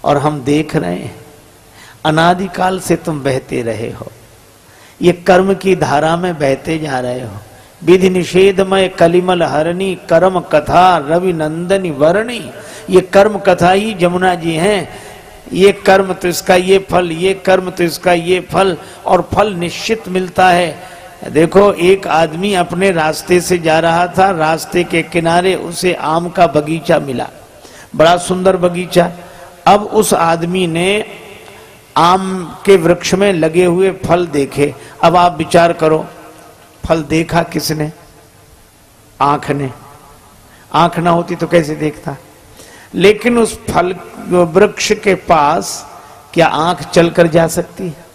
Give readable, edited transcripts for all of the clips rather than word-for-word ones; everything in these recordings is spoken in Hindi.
और हम देख रहे हैं अनादिकाल से तुम बहते रहे हो, ये कर्म की धारा में बहते जा रहे हो। विधि निषेधमय कलिमल हरणी कर्म कथा रवि नंदनी वर्णी, ये कर्म कथा ही जमुना जी हैं। ये कर्म तो इसका ये फल, ये कर्म तो इसका ये फल, और फल निश्चित मिलता है। देखो एक आदमी अपने रास्ते से जा रहा था, रास्ते के किनारे उसे आम का बगीचा मिला, बड़ा सुंदर बगीचा। अब उस आदमी ने आम के वृक्ष में लगे हुए फल देखे। अब आप विचार करो, फल देखा किसने? आंख ने। आंख ना होती तो कैसे देखता? लेकिन उस फल वृक्ष के पास क्या आंख चलकर जा सकती है?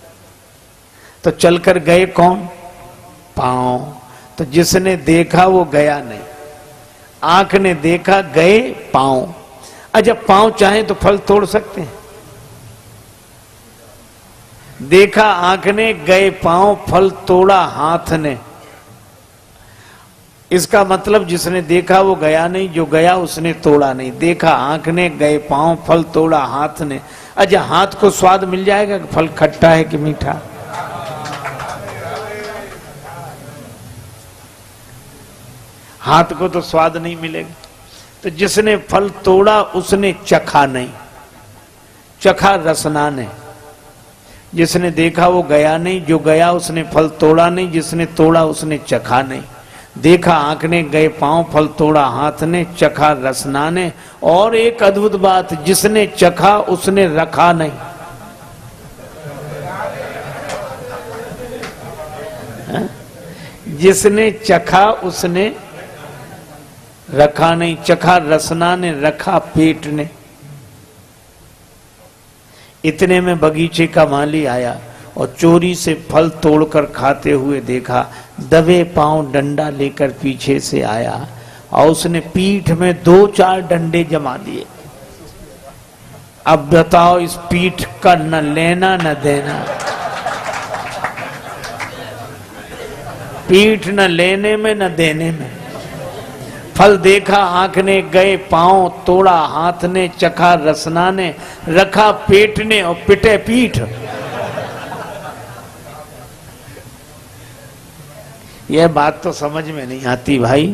तो चलकर गए कौन? पांव। तो जिसने देखा वो गया नहीं, आंख ने देखा, गए पांव। जब पांव चाहे तो फल तोड़ सकते हैं। देखा आंख ने, गए पांव, फल तोड़ा हाथ ने। इसका मतलब जिसने देखा वो गया नहीं, जो गया उसने तोड़ा नहीं। देखा आंख ने, गए पांव, फल तोड़ा हाथ ने। अच्छा, हाथ को स्वाद मिल जाएगा कि फल खट्टा है कि मीठा? हाथ को तो स्वाद नहीं मिलेगा। तो जिसने फल तोड़ा उसने चखा नहीं, चखा रसना ने। जिसने देखा वो गया नहीं, जो गया उसने फल तोड़ा नहीं, जिसने तोड़ा उसने चखा नहीं। देखा आंख ने, गए पांव, फल तोड़ा हाथ ने, चखा रसना ने। और एक अद्भुत बात, जिसने चखा उसने रखा नहीं। जिसने चखा उसने रखा नहीं। चखा रसना ने, रखा पेट ने। इतने में बगीचे का माली आया और चोरी से फल तोड़कर खाते हुए देखा। दबे पांव डंडा लेकर पीछे से आया और उसने पीठ में 2-4 डंडे जमा दिए। अब बताओ, इस पीठ का न लेना न देना। पीठ न लेने में न देने में। फल देखा आंख ने, गए पांव, तोड़ा हाथ ने, चखा रसना ने, रखा पेट ने और पिटे पीठ। यह बात तो समझ में नहीं आती भाई।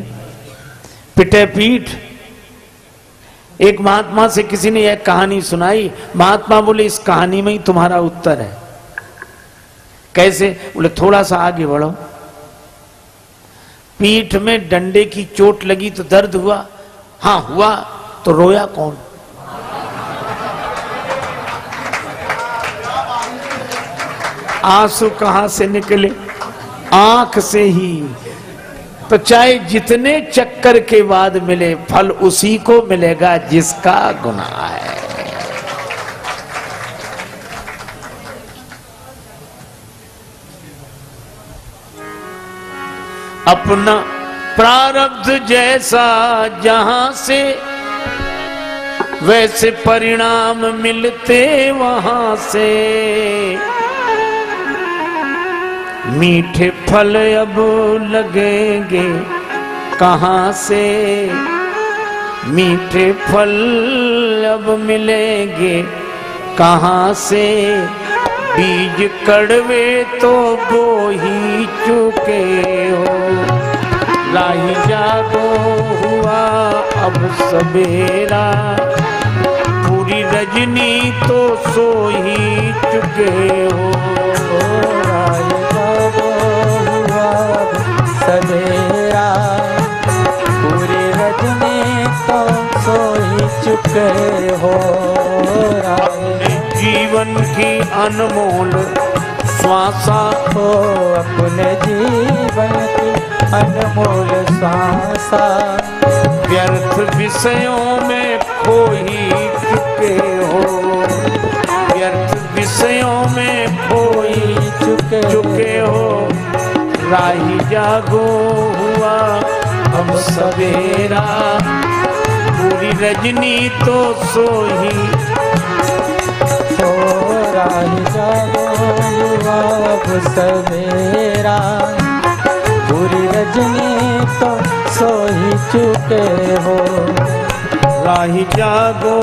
पिटे पीठ। एक महात्मा से किसी ने यह कहानी सुनाई। महात्मा बोले, इस कहानी में ही तुम्हारा उत्तर है। कैसे? बोले, थोड़ा सा आगे बढ़ो। पीठ में डंडे की चोट लगी तो दर्द हुआ? हाँ हुआ। तो रोया कौन? आंसू कहां से निकले? आंख से ही। तो चाहे जितने चक्कर के बाद मिले, फल उसी को मिलेगा जिसका गुनाह है। अपना प्रारब्ध जैसा जहां से, वैसे परिणाम मिलते वहां से। मीठे फल अब लगेंगे कहां से? मीठे फल अब मिलेंगे कहां से? बीज कड़वे तो बो ही चुके हो। लाही जागो हुआ अब सवेरा, पूरी रजनी तो सो ही चुके हो। लाही जागो हुआ अब सवेरा, पूरी रजनी तो सो ही चुके हो। जीवन की अनमोल श्वासा हो, अपने जीवन की अनमोल श्वासा, व्यर्थ विषयों में खो ही चुके हो। व्यर्थ विषयों में खो ही चुके हो। राही जागो हुआ अब सवेरा, पूरी रजनी तो सो ही। राही जागो हुआ अब सवेरा, पूरी रजनी तो सो ही चुके हो। राही जागो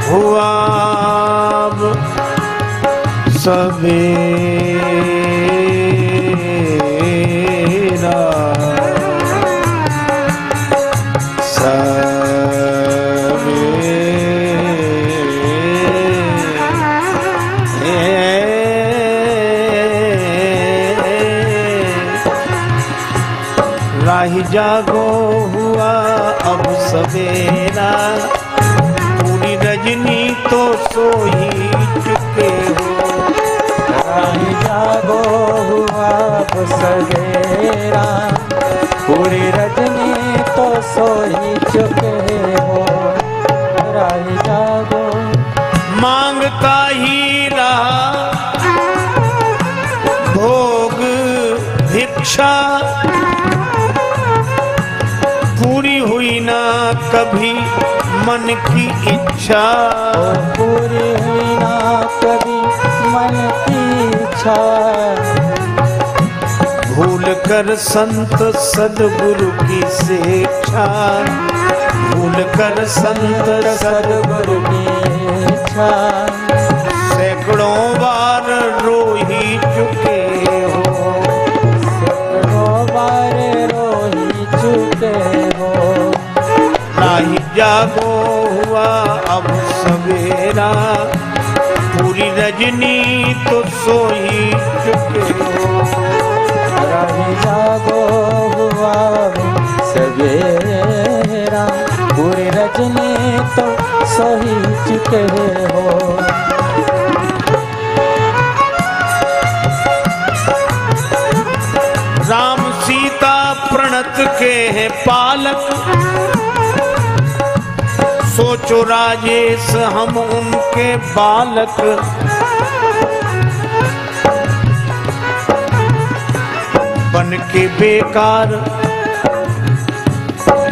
हुआ अब सवेरा, राही जागो हुआ अब सवेरा, पूरी रजनी तो सो ही चुके हो। राही जागो हुआ अब सवेरा, पूरी रजनी तो सो ही चुके हो। राही जागो मांगता ही रहा भोग भिक्षा, पूरी हुई ना कभी मन की इच्छा, पूरी हुई ना कभी मन की इच्छा। भूल कर संत सद्गुरु की शिक्षा, भूल कर संत सद्गुरु की इच्छा, सैकड़ों बार रो ही चुके हो। सैकड़ों बार रो ही चुके हो। राही जागो हुआ अब सवेरा, पूरी रजनी तो सो ही चुके हो। राही जागो हुआ अब सवेरा, पूरी रजनी तो सो ही चुके हो। राम सीता प्रणत के हैं पालक, सोचो राजेश हम उनके बालक। बन के बेकार,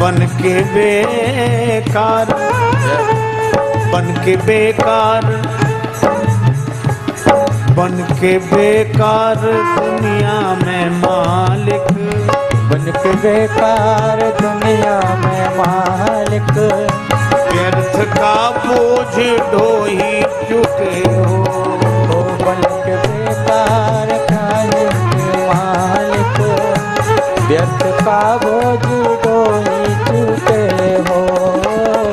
बन के बेकार, बन के बेकार, बन के बेकार दुनिया में मालिक, बन के बेकार दुनिया में मालिक। व्यर्थ का बोझ ढो ही चुके हो। बन के बेकार काहे के मालिक, व्यर्थ का बोझ ढो ही चुके हो।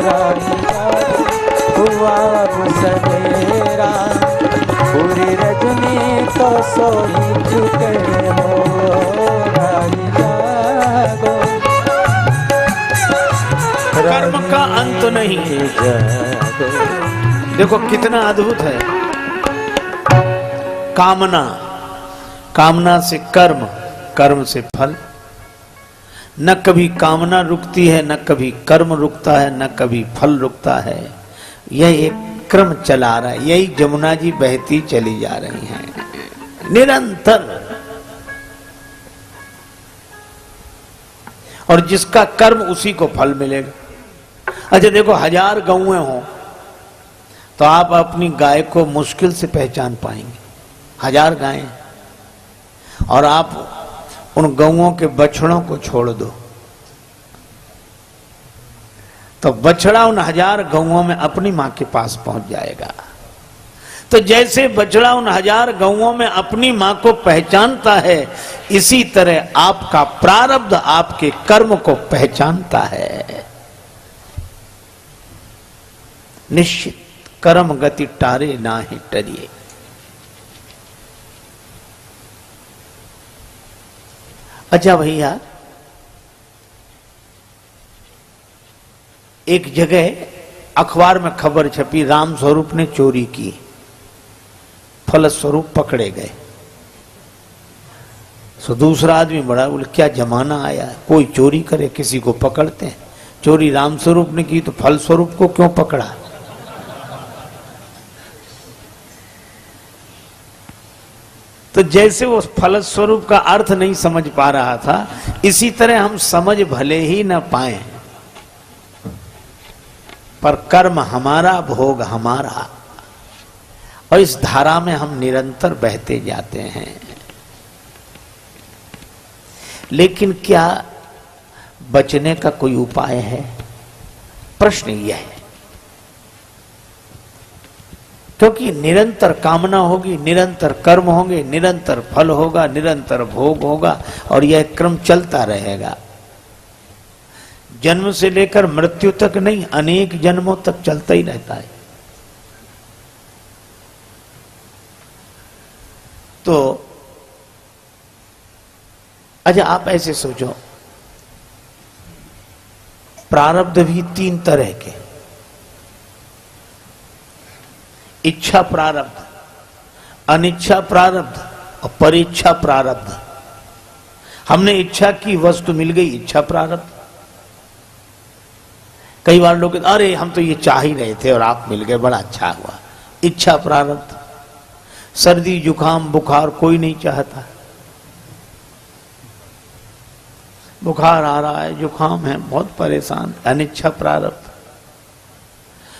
राही हुआ अब सवेरा, पूरी रजनी तो सो ही चुके हो। राही जागो, कर्म का अंत नहीं। जागो। देखो कितना अद्भुत है। कामना, कामना से कर्म, कर्म से फल। न कभी कामना रुकती है, न कभी कर्म रुकता है, न कभी फल रुकता है। यह एक क्रम चला रहा है। यही जमुना जी बहती चली जा रही हैं निरंतर। और जिसका कर्म उसी को फल मिलेगा। अच्छा देखो, 1000 गौएं हो तो आप अपनी गाय को मुश्किल से पहचान पाएंगे। 1000 गायें, और आप उन गौओं के बछड़ों को छोड़ दो तो बछड़ा उन 1000 गौओं में अपनी मां के पास पहुंच जाएगा। तो जैसे बछड़ा उन 1000 गौओं में अपनी मां को पहचानता है, इसी तरह आपका प्रारब्ध आपके कर्म को पहचानता है। निश्चित कर्म गति टारे नाहि टरिए। अच्छा भैया, एक जगह अखबार में खबर छपी, राम स्वरूप ने चोरी की, फलस्वरूप पकड़े गए। सो दूसरा आदमी बड़ा बोले, क्या जमाना आया, कोई चोरी करे किसी को पकड़ते हैं। चोरी राम स्वरूप ने की तो फलस्वरूप को क्यों पकड़ा? तो जैसे वो फलस्वरूप का अर्थ नहीं समझ पा रहा था, इसी तरह हम समझ भले ही न पाए, पर कर्म हमारा, भोग हमारा, और इस धारा में हम निरंतर बहते जाते हैं। लेकिन क्या बचने का कोई उपाय है? प्रश्न यह है। क्योंकि निरंतर कामना होगी, निरंतर कर्म होंगे, निरंतर फल होगा, निरंतर भोग होगा और यह क्रम चलता रहेगा। जन्म से लेकर मृत्यु तक नहीं, अनेक जन्मों तक चलता ही रहता है। तो अच्छा आप ऐसे सोचो, प्रारब्ध भी तीन तरह के, इच्छा प्रारब्ध, अनिच्छा प्रारब्ध और परीक्षा प्रारब्ध। हमने इच्छा की वस्तु मिल गई, इच्छा प्रारब्ध। कई बार लोग अरे हम तो ये चाह ही रहे थे और आप मिल गए, बड़ा अच्छा हुआ, इच्छा प्रारब्ध। सर्दी जुकाम बुखार कोई नहीं चाहता, बुखार आ रहा है, जुकाम है, बहुत परेशान, अनिच्छा प्रारब्ध।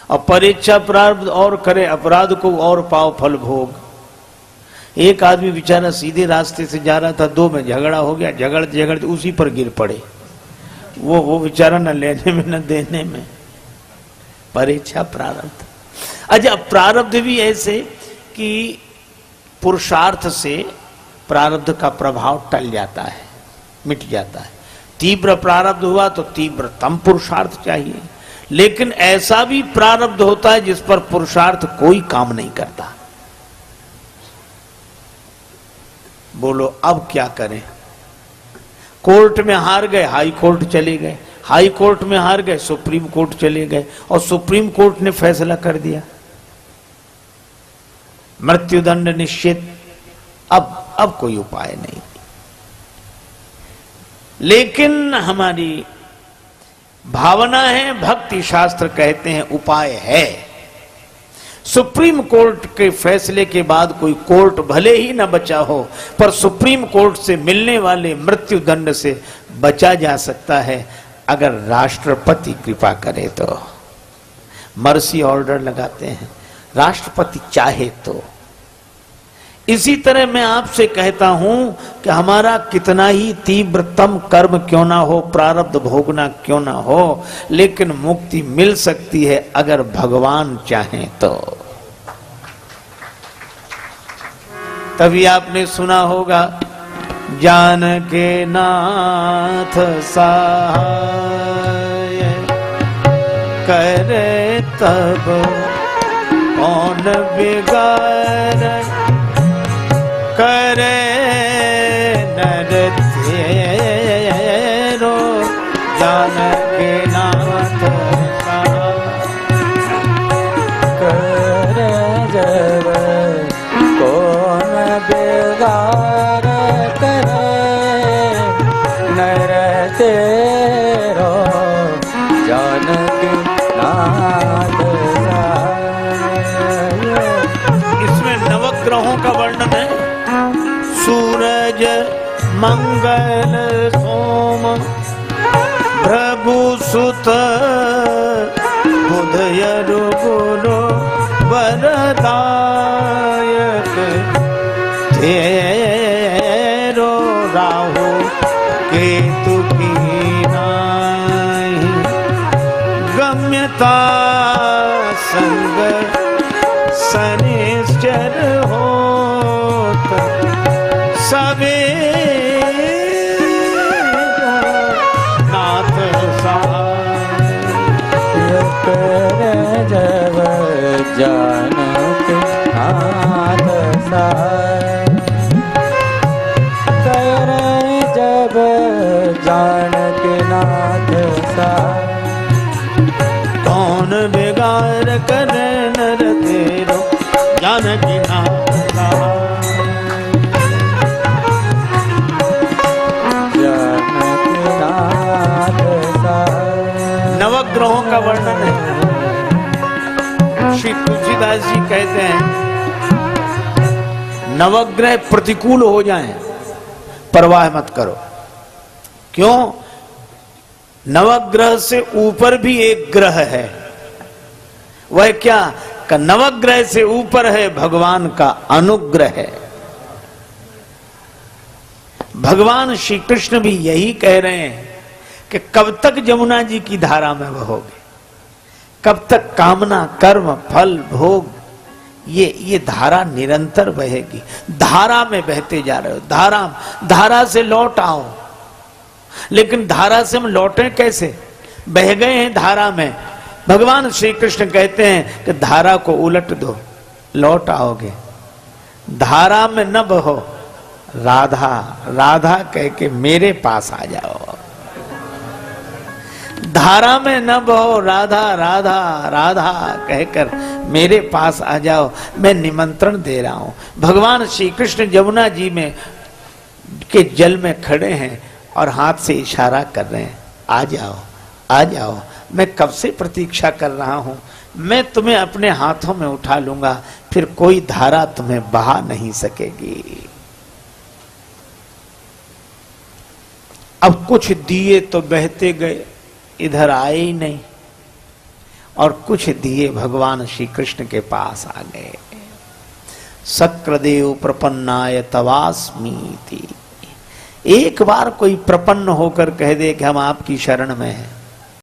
और परीक्षा प्रारब्ध, और करे अपराध को और पाओ फल भोग। एक आदमी बेचारा सीधे रास्ते से जा रहा था, दो में झगड़ा हो गया, झगड़ते झगड़ते उसी पर गिर पड़े। वो बेचारा न लेने में न देने में, परीक्षा प्रारब्ध। अच्छा प्रारब्ध भी ऐसे कि पुरुषार्थ से प्रारब्ध का प्रभाव टल जाता है, मिट जाता है। तीव्र प्रारब्ध हुआ तो तीव्रतम पुरुषार्थ चाहिए, लेकिन ऐसा भी प्रारब्ध होता है जिस पर पुरुषार्थ कोई काम नहीं करता। बोलो अब क्या करें? कोर्ट में हार गए, हाई कोर्ट चले गए, हाई कोर्ट में हार गए, सुप्रीम कोर्ट चले गए और सुप्रीम कोर्ट ने फैसला कर दिया मृत्युदंड निश्चित। अब कोई उपाय नहीं। लेकिन हमारी भावना है, भक्ति शास्त्र कहते हैं उपाय है। सुप्रीम कोर्ट के फैसले के बाद कोई कोर्ट भले ही न बचा हो, पर सुप्रीम कोर्ट से मिलने वाले मृत्यु दंड से बचा जा सकता है अगर राष्ट्रपति कृपा करे तो। मर्सी ऑर्डर लगाते हैं, राष्ट्रपति चाहे तो। इसी तरह मैं आपसे कहता हूं कि हमारा कितना ही तीव्रतम कर्म क्यों ना हो, प्रारब्ध भोगना क्यों ना हो, लेकिन मुक्ति मिल सकती है अगर भगवान चाहें तो। तभी आपने सुना होगा, जानके नाथ सहाय करे तब कौन बिगाड़, करे नर तेरो जानके नाथ करे जब कौन बेगार, करे नर तेरो जानके नाथ। इसमें नवग्रहों का वर्णन है। सूरज मंगल सोम प्रभु सुत बुध यरु गुरु वरदायक, तेरो राहु केतु की नाहि, गम्यता संग शनिश्चर होत, सबे नाथ सहाय करे जब जानके नाथ सहाय, करे जब जानके नाथ सहाय। कौन बिगाड़ करे नर तेरो जानकी नाथ सहाय। नवग्रहों का वर्णन है। श्री तुलसीदास जी कहते हैं, नवग्रह प्रतिकूल हो जाएं, परवाह मत करो। क्यों? नवग्रह से ऊपर भी एक ग्रह है। वह क्या? का नवग्रह से ऊपर है भगवान का अनुग्रह है। भगवान श्री कृष्ण भी यही कह रहे हैं कि कब तक जमुना जी की धारा में बहोगे, कब तक कामना कर्म फल भोग ये धारा निरंतर बहेगी। धारा में बहते जा रहे हो, धारा से लौट आओ। लेकिन धारा से हम लौटे कैसे? बह गए हैं धारा में। भगवान श्री कृष्ण कहते हैं कि धारा को उलट दो, लौट आओगे। धारा में न बहो, राधा राधा कह के मेरे पास आ जाओ। धारा में न बहो, राधा राधा राधा कहकर मेरे पास आ जाओ। मैं निमंत्रण दे रहा हूं। भगवान श्री कृष्ण यमुना जी में के जल में खड़े हैं और हाथ से इशारा कर रहे हैं, आ जाओ आ जाओ। मैं कब से प्रतीक्षा कर रहा हूं। मैं तुम्हें अपने हाथों में उठा लूंगा, फिर कोई धारा तुम्हें बहा नहीं सकेगी। अब कुछ दिए तो बहते गए, इधर आए ही नहीं, और कुछ दिए भगवान श्री कृष्ण के पास आ गए। सक्रदेव प्रपन्नाय तवास्मीति। एक बार कोई प्रपन्न होकर कह दे कि हम आपकी शरण में हैं,